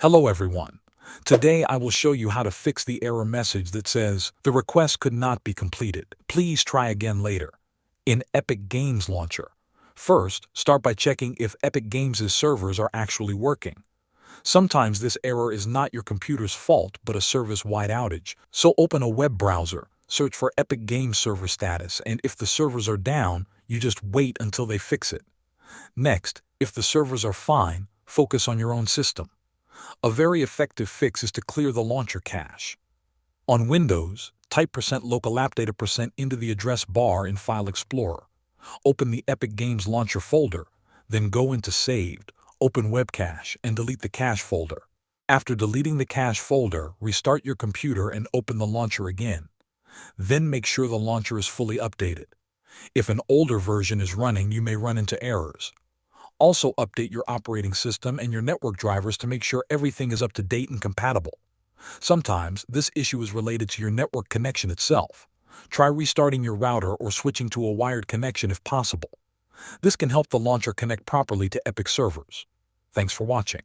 Hello everyone. Today I will show you how to fix the error message that says, "The request could not be completed. Please try again later." In Epic Games Launcher. First, start by checking if Epic Games' servers are actually working. Sometimes this error is not your computer's fault but a service-wide outage. So open a web browser, search for Epic Games server status, and if the servers are down, you just wait until they fix it. Next, if the servers are fine, focus on your own system. A very effective fix is to clear the launcher cache. On Windows, type %local app data % into the address bar in File Explorer. Open the Epic Games Launcher folder, then go into Saved, open Web Cache, and delete the cache folder. After deleting the cache folder, restart your computer and open the launcher again. Then make sure the launcher is fully updated. If an older version is running, you may run into errors. Also update your operating system and your network drivers to make sure everything is up to date and compatible. Sometimes this issue is related to your network connection itself. Try restarting your router or switching to a wired connection if possible. This can help the launcher connect properly to Epic servers. Thanks for watching.